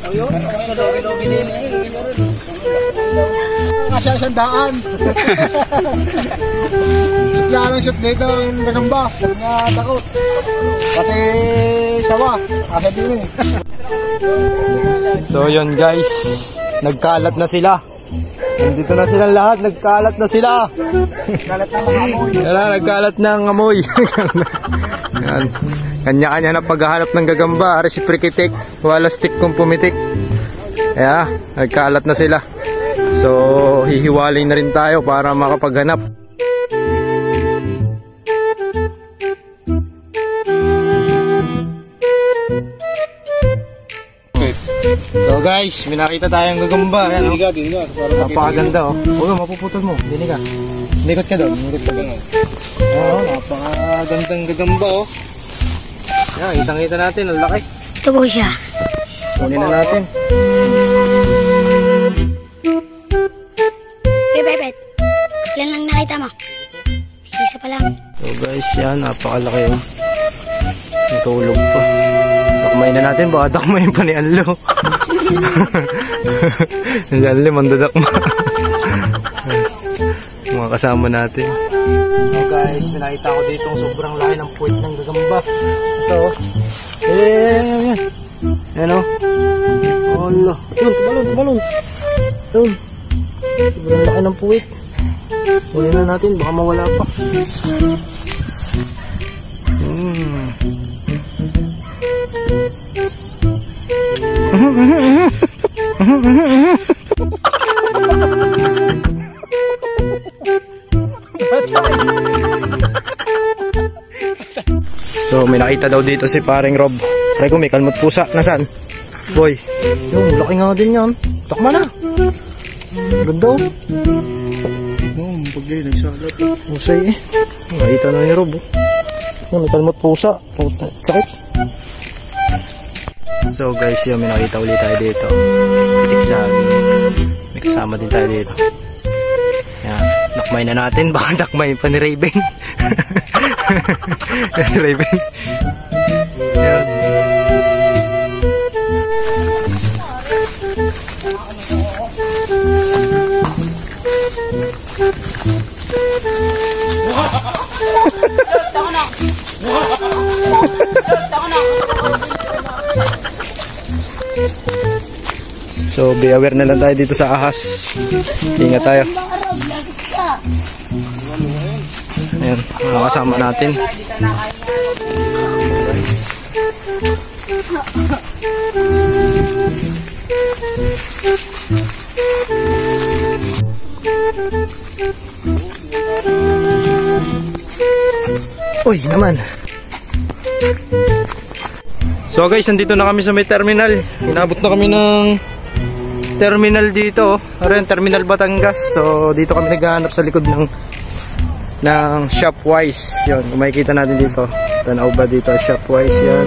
Ayun, logi-logi din eh. Kasi ang sandaan. Sukla ng shoot dito yung gagamba. Nga takot. Pati sawa. Asa din eh. So yun guys, nagkalat na sila. Nandito na silang lahat, nagkalat na sila. Kalat ng mga amoy. Nagkalat ng amoy. Yan. Kanya-kanya na paghahanap ng gagamba, reciprocatic, wala stick kung pumitik. Kaya, nagkalat na sila. So, hihiwalay na rin tayo para makapaghanap. So guys, may nakita tayong gagamba. Ayan, oh. Napakaganda, oh. Uy, mapuputol mo. Dini ka. Likot ka doon. Likot ka doon. Oh, napakagandang gagamba, oh. Yan, itang-ita natin. Ang laki. Ito po siya. Kunin na natin. Pepet. Ilan lang nakita mo? Isa pa lang. So guys, yan. Napakalaki, oh. Natulog pa. Takmayin na natin. Baka takmayin pa ni Anlo. Si Anlo, mandadakma. Mga kasama natin. So guys, nakita ko dito sobrang laki ng puwit ng gagamba. Ito, oh. Yan. Yan, oh. Allah. Yun, tumalon. Yun. Sobrang laki ng puwit. Kunin na natin, baka mawala pa. So may nakita daw dito si paring Rob. Try ko, may kalmot pusa. Nasaan? Boy. Yung laki nga din yan. Takma na. Ganda, oh. Pagay, nagsalat. Musay eh. Nakita na ni Rob, oh. May kalmot pusa. Sakit. So guys, yun, may nakita ulit tayo dito. Pitik sa akin. May kasama din tayo dito. Yan. Nakmay na natin. Baka nakmay pa ni Raven. Raven. Yan. So be aware na lang tayo dito sa ahas. Ingat tayo. Ayan, makakasama natin. Uy, naman. So guys, nandito na kami sa may terminal. Inabot na kami ng terminal dito. Ayan, Terminal Batangas. So dito kami naghahanap sa likod ng Shopwise. Yun, kung makikita natin dito. Tanaw ba dito Shopwise yan?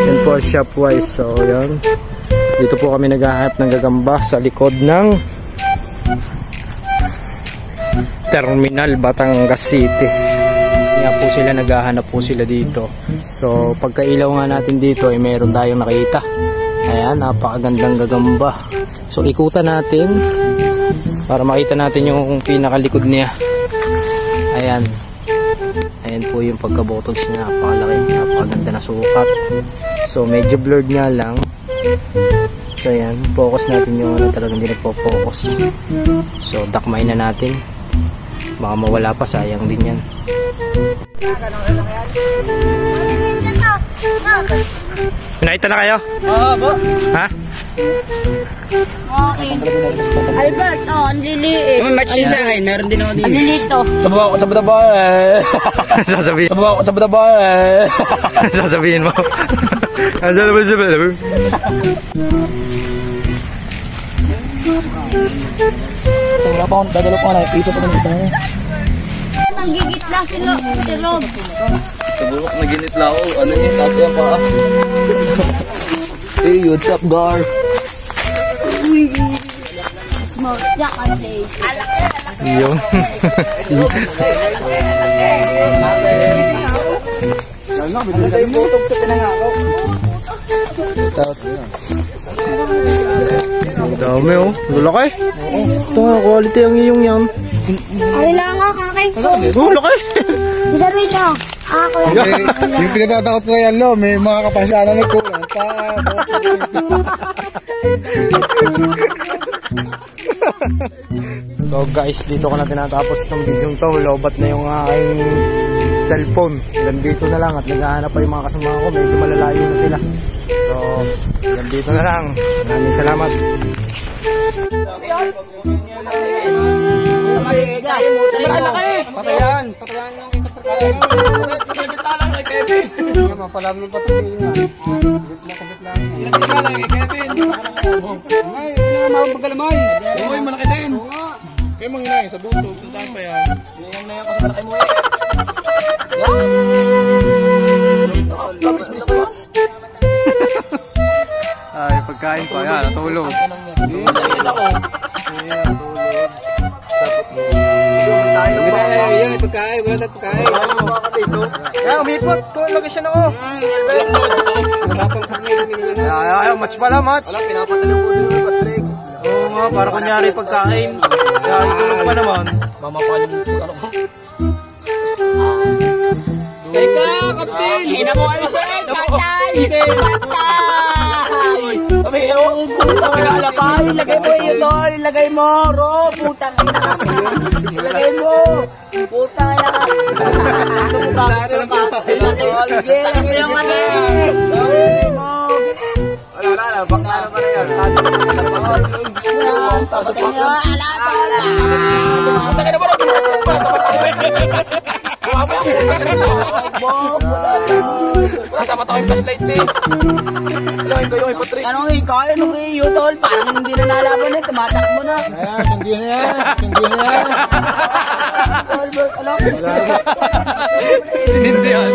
Yan po Shopwise. So yan. Dito po kami naghahanap ng gagamba sa likod ng Terminal Batangas City. Kaya po sila, naghahanap po sila dito. So pagkailaw nga natin dito ay meron tayong nakita. Ayan, napakagandang gagamba. So ikutan natin para makita natin yung pinakalikod niya. Ayan. Ayan po yung pagkabotox niya. Napakalaki, napakaganda na sukat. So medyo blurred nga lang. So ayan, focus natin yung talagang hindi nagpo-focus. So dakmay na natin. Baka mawala pa, sayang din yan. Nakita na kayo? Oo, bo. Ha? Okay. Albert, oh, ang liliit. Match din sa akin, meron din ako dito. Ang lilito. Sabaw ako sa badaba. Sasabihin. Sabaw ako sa badaba. Sasabihin mo. Wala pa akong dadalo pa na piso pa naman tayo. Nanggigit lang si Rob. Siguro kung naginit lang ako, ano yung taas yan pa? Hey, what's up, Gar? Uy. Jack and Day. Yun. Ano tayo yung butog sa pinangako? Ang dami oh. Lulaki. Ito nga, quality ang iyong yan. Ay lang nga, kakay. Oh, laki. Isa rin lang. Ako yan. Yung pinatatakot ko yan, lo, may mga kapasyanan na kulang pa. So guys, dito ko na tinatapos itong video to. Lobat na yung aking cellphone. Nandito na lang at naghahanap pa yung mga kasama ko. Medyo malalayo na sila. So, nandito na lang. Maraming salamat. Patayan lang kita patayan. Kita lang kay Kevin. Mapalam ng patayan nga. Makabit lang. Kita lang kay Kevin. Ay, mga pagkalamay. Oy, malaki din. Kay manginay sa buto, sundan pa yan. Yan na yan kasi malaki mo eh. Ay, pagkain pa yan. Natulog. Yan, pagkain. Wala na pagkain. Ay, umipot. Lagi siya na oh. Ay, match pala, match. Wala, pinapatalo ko dito, Patrick. Oo nga, para kunyari pagkain. Kaya itulog pa naman. Mamapalong ko ano ko. Teka, Kapten! Ina mo, Alfred! Patay! Patay! Kami, Pinalapay, ilagay mo yun doon, ilagay mo, Ro, putang ina. Ilagay mo, putang ina. Ilagay mo yung ano. Ilagay mo. Wala, bakla naman na yan. Papatay niya, alatan. Patay na ba? Wala sa mata ko yung flashlight ni. Ilawin ko yung Patrick. Anong ikaw, anong iyo, tol? Parang hindi na nalaban eh, tumatakbo na. Ayan, hindi na yan. Hindi na yan. Tol, alam. Hindi yan.